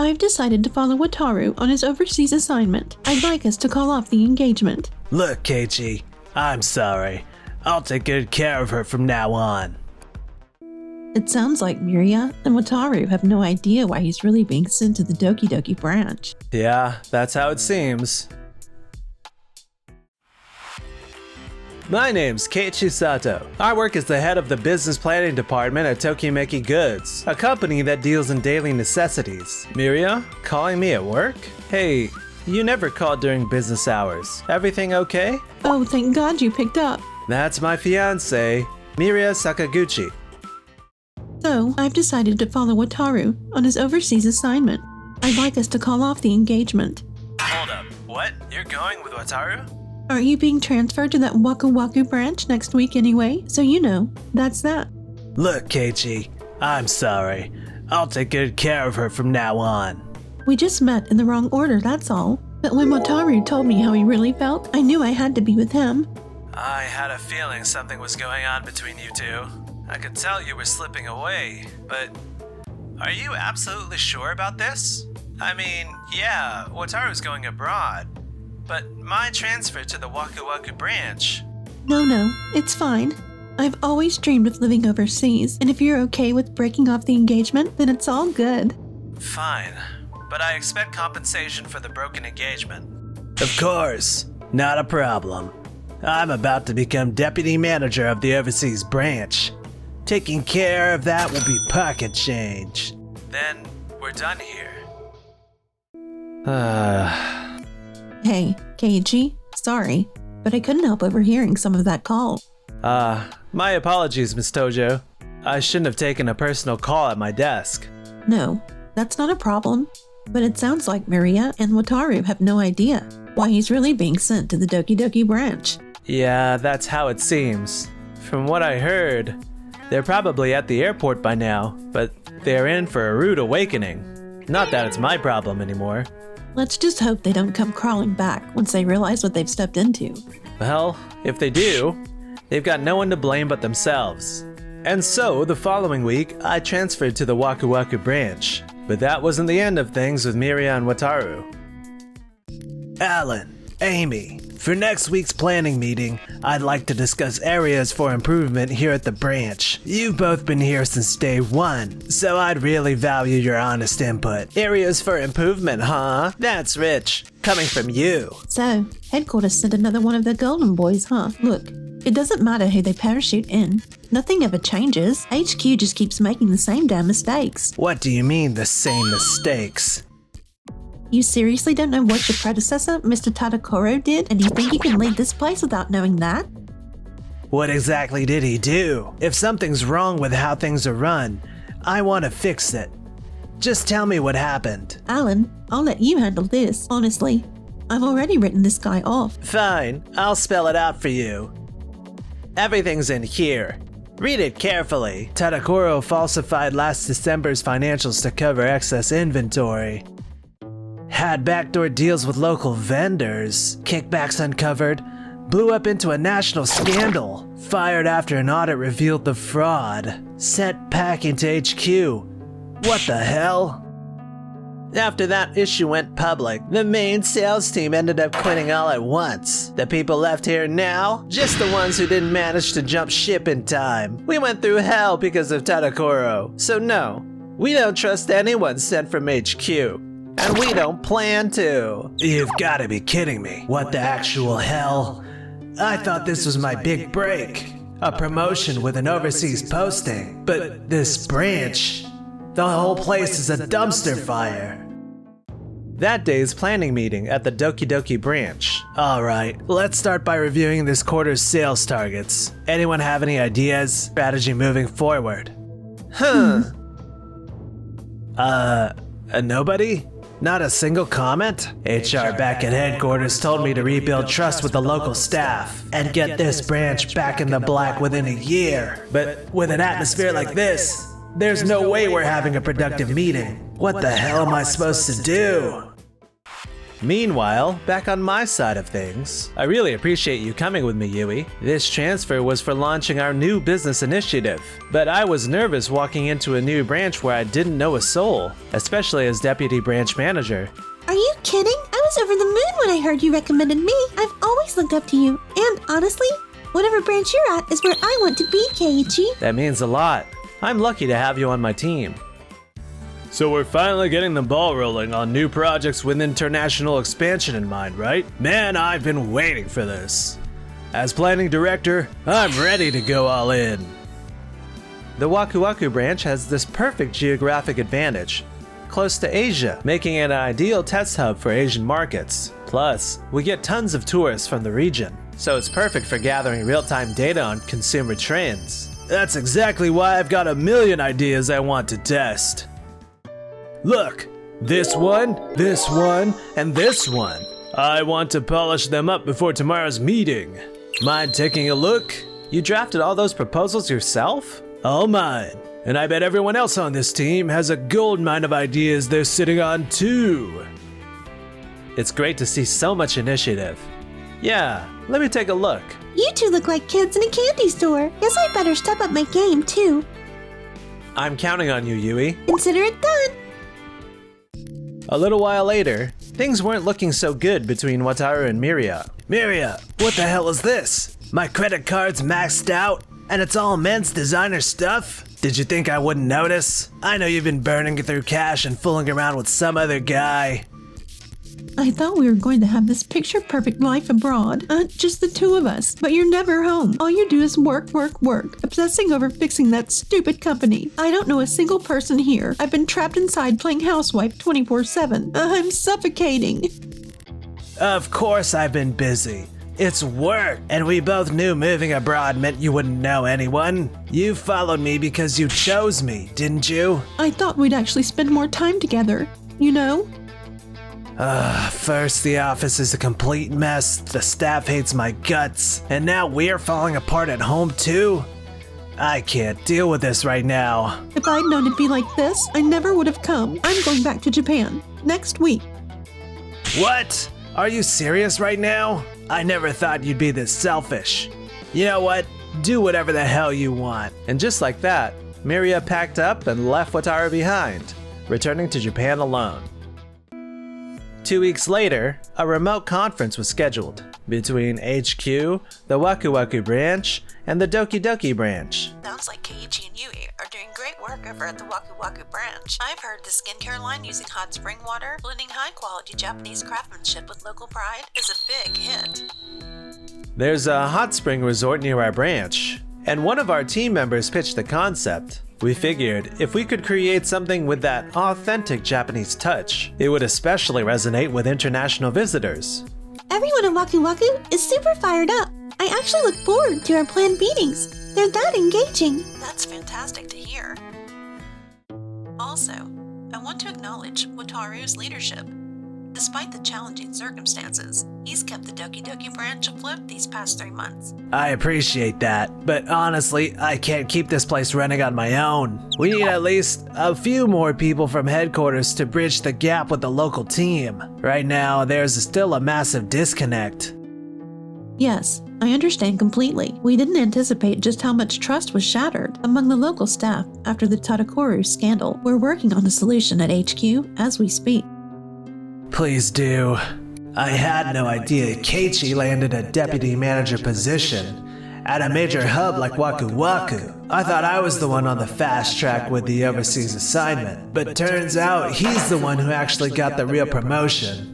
I've decided to follow Wataru on his overseas assignment. I'd like us to call off the engagement. Look, Keiichi, I'm sorry. I'll take good care of her from now on. It sounds like Miria and Wataru have no idea why he's really being sent to the Doki Doki branch. Yeah, that's how it seems. My name's Keiichi Sato. I work as the head of the business planning department at Tokimeki Goods, a company that deals in daily necessities. Miria, calling me at work? Hey, you never called during business hours. Everything okay? Oh, thank God you picked up. That's my fiancée, Miria Sakaguchi. So, I've decided to follow Wataru on his overseas assignment. I'd like us to call off the engagement. Hold up, what? You're going with Wataru? Aren't you being transferred to that Waku Waku branch next week anyway? So you know, that's that. Look, Keiichi, I'm sorry. I'll take good care of her from now on. We just met in the wrong order, that's all. But when Wataru told me how he really felt, I knew I had to be with him. I had a feeling something was going on between you two. I could tell you were slipping away, but are you absolutely sure about this? I mean, yeah, Wataru's going abroad, but my transfer to the Waku Waku branch... No, it's fine. I've always dreamed of living overseas, and if you're okay with breaking off the engagement, then it's all good. Fine, but I expect compensation for the broken engagement. Of course, not a problem. I'm about to become deputy manager of the overseas branch. Taking care of that will be pocket change. Then we're done here. Hey, Keiichi, sorry, but I couldn't help overhearing some of that call. My apologies, Miss Tojo. I shouldn't have taken a personal call at my desk. No, that's not a problem. But it sounds like Miria and Wataru have no idea why he's really being sent to the Doki Doki branch. Yeah, that's how it seems. From what I heard, they're probably at the airport by now, but they're in for a rude awakening. Not that it's my problem anymore. Let's just hope they don't come crawling back once they realize what they've stepped into. Well, if they do, they've got no one to blame but themselves. And so, the following week, I transferred to the Waku Waku branch. But that wasn't the end of things with Miria and Wataru. Alan, Amy, for next week's planning meeting, I'd like to discuss areas for improvement here at the branch. You've both been here since day one, so I'd really value your honest input. Areas for improvement, huh? That's rich. Coming from you. So, headquarters sent another one of the golden boys, huh? Look, it doesn't matter who they parachute in. Nothing ever changes. HQ just keeps making the same damn mistakes. What do you mean, the same mistakes? You seriously don't know what your predecessor, Mr. Tadakoro, did, and you think you can lead this place without knowing that? What exactly did he do? If something's wrong with how things are run, I want to fix it. Just tell me what happened. Alan, I'll let you handle this, honestly. I've already written this guy off. Fine, I'll spell it out for you. Everything's in here. Read it carefully. Tadakoro falsified last December's financials to cover excess inventory. Had backdoor deals with local vendors. Kickbacks uncovered. Blew up into a national scandal. Fired after an audit revealed the fraud. Sent packing to HQ. What the hell? After that issue went public, the main sales team ended up quitting all at once. The people left here now, just the ones who didn't manage to jump ship in time. We went through hell because of Tadakoro, so no, we don't trust anyone sent from HQ. And we don't plan to. You've got to be kidding me. What the actual hell? I thought this was my big break. A promotion with an overseas posting. But this branch, the whole place is a dumpster fire. That day's planning meeting at the Doki Doki branch. Alright, let's start by reviewing this quarter's sales targets. Anyone have any ideas? Strategy moving forward? Nobody? Not a single comment? HR back at headquarters told me to rebuild trust with the local staff and get this branch back in the black within a year. But with an atmosphere like this, there's no way we're having a productive meeting. What the hell am I supposed to do? Meanwhile, back on my side of things, I really appreciate you coming with me, Yui. This transfer was for launching our new business initiative, but I was nervous walking into a new branch where I didn't know a soul, especially as deputy branch manager. Are you kidding? I was over the moon when I heard you recommended me. I've always looked up to you, and honestly, whatever branch you're at is where I want to be, Keiichi. That means a lot. I'm lucky to have you on my team. So we're finally getting the ball rolling on new projects with international expansion in mind, right? Man, I've been waiting for this. As planning director, I'm ready to go all in. The Waku Waku branch has this perfect geographic advantage, close to Asia, making it an ideal test hub for Asian markets. Plus, we get tons of tourists from the region, so it's perfect for gathering real-time data on consumer trends. That's exactly why I've got a million ideas I want to test. Look, this one, and this one. I want to polish them up before tomorrow's meeting. Mind taking a look? You drafted all those proposals yourself? All mine. And I bet everyone else on this team has a goldmine of ideas they're sitting on too. It's great to see so much initiative. Yeah, let me take a look. You two look like kids in a candy store. Guess I better step up my game too. I'm counting on you, Yui. Consider it done. A little while later, things weren't looking so good between Wataru and Miria. Miria, what the hell is this? My credit card's maxed out, and it's all men's designer stuff? Did you think I wouldn't notice? I know you've been burning through cash and fooling around with some other guy. I thought we were going to have this picture-perfect life abroad. Just the two of us. But you're never home. All you do is work, obsessing over fixing that stupid company. I don't know a single person here. I've been trapped inside playing housewife 24/7. I'm suffocating. Of course I've been busy. It's work, and we both knew moving abroad meant you wouldn't know anyone. You followed me because you chose me, didn't you? I thought we'd actually spend more time together, you know? First the office is a complete mess, the staff hates my guts, and now we're falling apart at home too? I can't deal with this right now. If I'd known it'd be like this, I never would have come. I'm going back to Japan next week. What? Are you serious right now? I never thought you'd be this selfish. You know what? Do whatever the hell you want. And just like that, Miria packed up and left Wataru behind, returning to Japan alone. 2 weeks later, a remote conference was scheduled between HQ, the Waku Waku branch, and the Doki Doki branch. Sounds like Keiichi and Yui are doing great work over at the Waku Waku branch. I've heard the skincare line using hot spring water, blending high-quality Japanese craftsmanship with local pride, is a big hit. There's a hot spring resort near our branch, and one of our team members pitched the concept. We figured if we could create something with that authentic Japanese touch, it would especially resonate with international visitors. Everyone at Waku Waku is super fired up. I actually look forward to our planned meetings. They're that engaging. That's fantastic to hear. Also, I want to acknowledge Wataru's leadership. Despite the challenging circumstances, he's kept the Doki Doki branch afloat these past 3 months. I appreciate that, but honestly, I can't keep this place running on my own. We need at least a few more people from headquarters to bridge the gap with the local team. Right now, there's still a massive disconnect. Yes, I understand completely. We didn't anticipate just how much trust was shattered among the local staff after the Tadakuru scandal. We're working on a solution at HQ as we speak. Please do. I had no idea Keiichi landed a deputy manager position at a major hub like Waku Waku. I thought I was the one on the fast track with the overseas assignment, but turns out he's the one who actually got the real promotion.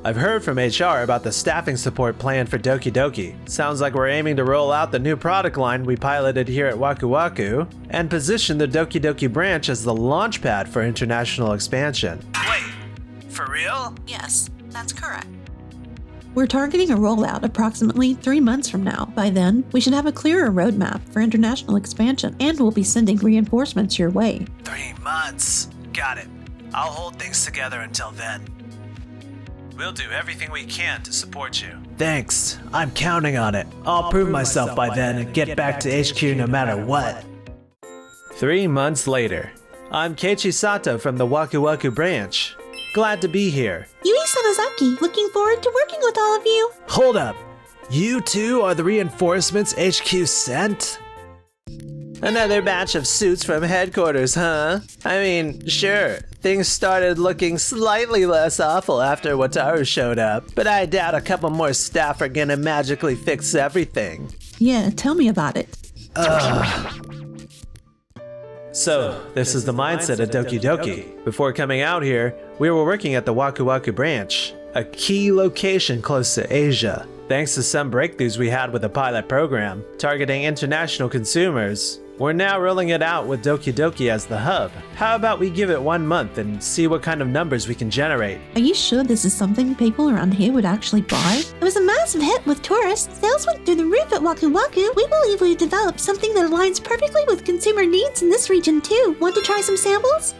I've heard from HR about the staffing support plan for Doki Doki. Sounds like we're aiming to roll out the new product line we piloted here at Waku Waku and position the Doki Doki branch as the launchpad for international expansion. Wait, for real? Yes, that's correct. We're targeting a rollout approximately 3 months from now. By then, we should have a clearer roadmap for international expansion, and we'll be sending reinforcements your way. 3 months. Got it. I'll hold things together until then. We'll do everything we can to support you. Thanks. I'm counting on it. I'll prove myself by then and get back to HQ no matter what. 3 months later. I'm Keiichi Sato from the Waku Waku branch. Glad to be here. Yui Sanazaki, looking forward to working with all of you. Hold up. You two are the reinforcements HQ sent? Another batch of suits from headquarters, huh? I mean, sure, things started looking slightly less awful after Wataru showed up, but I doubt a couple more staff are gonna magically fix everything. Yeah, tell me about it. So, this is the mindset of Doki Doki. Before coming out here, we were working at the Waku Waku branch, a key location close to Asia. Thanks to some breakthroughs we had with the pilot program, targeting international consumers, we're now rolling it out with Doki Doki as the hub. How about we give it 1 month and see what kind of numbers we can generate? Are you sure this is something people around here would actually buy? It was a massive hit with tourists. Sales went through the roof at Waku Waku. We believe we've developed something that aligns perfectly with consumer needs in this region too. Want to try some samples?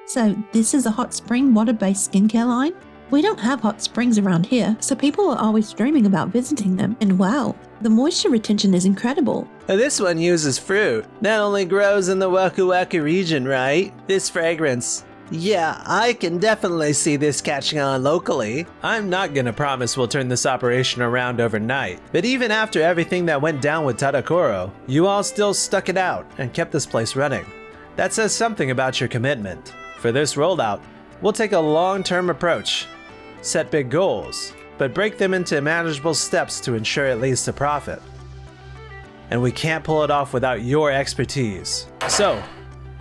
So this is a hot spring water-based skincare line? We don't have hot springs around here, so people are always dreaming about visiting them. And wow, the moisture retention is incredible. This one uses fruit. That only grows in the Waku Waku region, right? This fragrance. Yeah, I can definitely see this catching on locally. I'm not gonna promise we'll turn this operation around overnight, but even after everything that went down with Tadakoro, you all still stuck it out and kept this place running. That says something about your commitment. For this rollout, we'll take a long-term approach. Set big goals, but break them into manageable steps to ensure it leads to profit. And we can't pull it off without your expertise. So,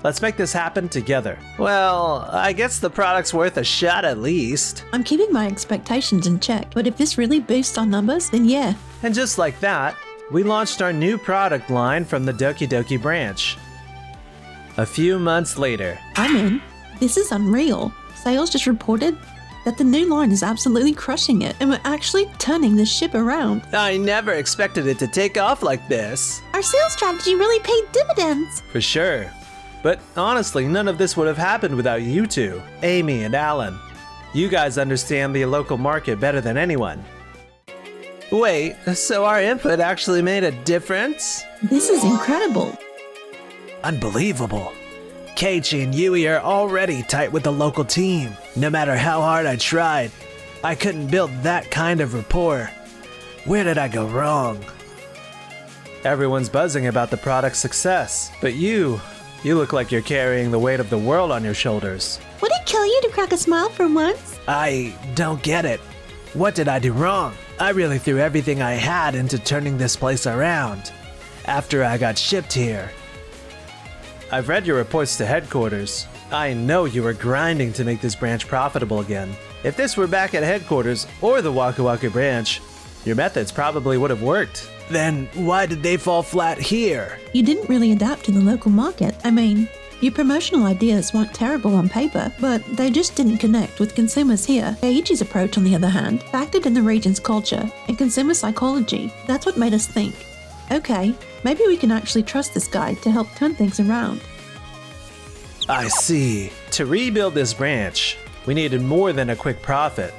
let's make this happen together. Well, I guess the product's worth a shot at least. I'm keeping my expectations in check, but if this really boosts our numbers, then yeah. And just like that, we launched our new product line from the Doki Doki branch. A few months later. I'm in. This is unreal. Sales just reported that the new line is absolutely crushing it, and we're actually turning this ship around. I never expected it to take off like this. Our sales strategy really paid dividends. For sure. But honestly, none of this would have happened without you two, Amy and Alan. You guys understand the local market better than anyone. Wait, so our input actually made a difference? This is incredible. Unbelievable. Keiichi and Yui are already tight with the local team. No matter how hard I tried, I couldn't build that kind of rapport. Where did I go wrong? Everyone's buzzing about the product's success, but you look like you're carrying the weight of the world on your shoulders. Would it kill you to crack a smile for once? I don't get it. What did I do wrong? I really threw everything I had into turning this place around. After I got shipped here. I've read your reports to headquarters. I know you were grinding to make this branch profitable again. If this were back at headquarters or the Waku Waku branch, your methods probably would have worked. Then why did they fall flat here? You didn't really adapt to the local market. I mean, your promotional ideas weren't terrible on paper, but they just didn't connect with consumers here. Keiichi's approach, on the other hand, factored in the region's culture and consumer psychology. That's what made us think, okay, maybe we can actually trust this guy to help turn things around. I see. To rebuild this branch, we needed more than a quick profit.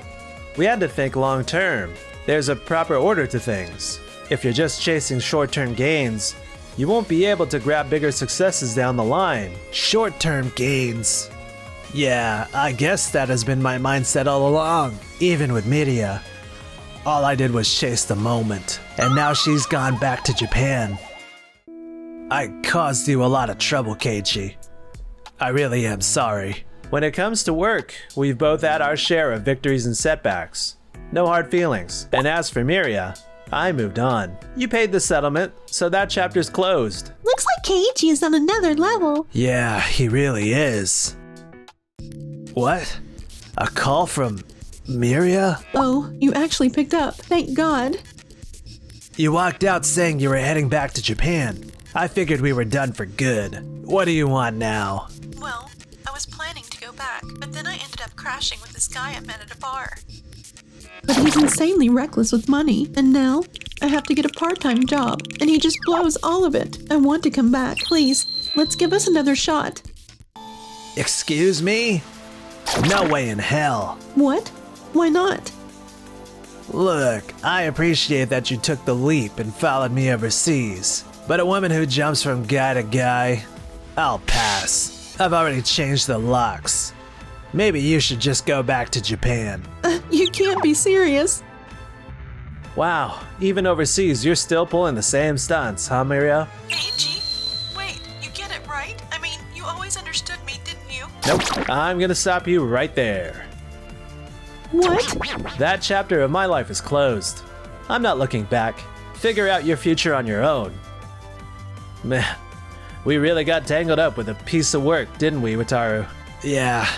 We had to think long term. There's a proper order to things. If you're just chasing short-term gains, you won't be able to grab bigger successes down the line. Short-term gains. Yeah, I guess that has been my mindset all along, even with Miria. All I did was chase the moment, and now she's gone back to Japan. I caused you a lot of trouble, Keiichi. I really am sorry. When it comes to work, we've both had our share of victories and setbacks. No hard feelings. And as for Miria, I moved on. You paid the settlement, so that chapter's closed. Looks like Keiichi is on another level. Yeah, he really is. What? A call from Miria? Oh, you actually picked up. Thank God. You walked out saying you were heading back to Japan. I figured we were done for good. What do you want now? Well, I was planning to go back, but then I ended up crashing with this guy I met at a bar. But he's insanely reckless with money, and now I have to get a part-time job, and he just blows all of it. I want to come back. Please, let's give us another shot. Excuse me? No way in hell. What? Why not? Look, I appreciate that you took the leap and followed me overseas, but a woman who jumps from guy to guy, I'll pass. I've already changed the locks. Maybe you should just go back to Japan. You can't be serious. Wow, even overseas, you're still pulling the same stunts, huh, Mirio? Eiichi, wait, you get it right? I mean, you always understood me, didn't you? Nope, I'm gonna stop you right there. What? That chapter of my life is closed. I'm not looking back. Figure out your future on your own. Man, we really got tangled up with a piece of work, didn't we, Wataru? Yeah,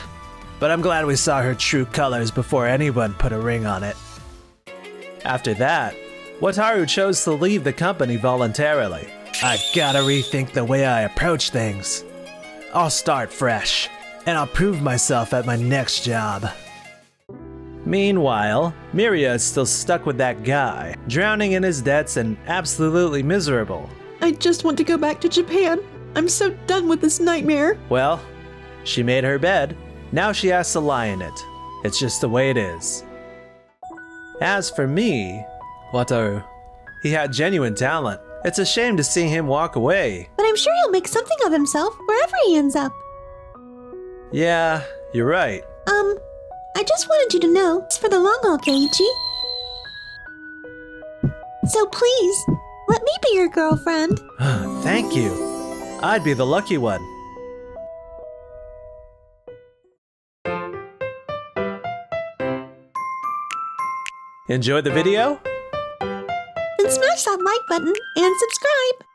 but I'm glad we saw her true colors before anyone put a ring on it. After that, Wataru chose to leave the company voluntarily. I've gotta rethink the way I approach things. I'll start fresh, and I'll prove myself at my next job. Meanwhile, Miria is still stuck with that guy, drowning in his debts and absolutely miserable. I just want to go back to Japan. I'm so done with this nightmare. Well, she made her bed, now she has to lie in it. It's just the way it is. As for me, Wataru, he had genuine talent. It's a shame to see him walk away. But I'm sure he'll make something of himself wherever he ends up. Yeah, you're right. I just wanted you to know it's for the long haul, Keiichi. So please, let me be your girlfriend. Thank you. I'd be the lucky one. Enjoyed the video? Then smash that like button and subscribe.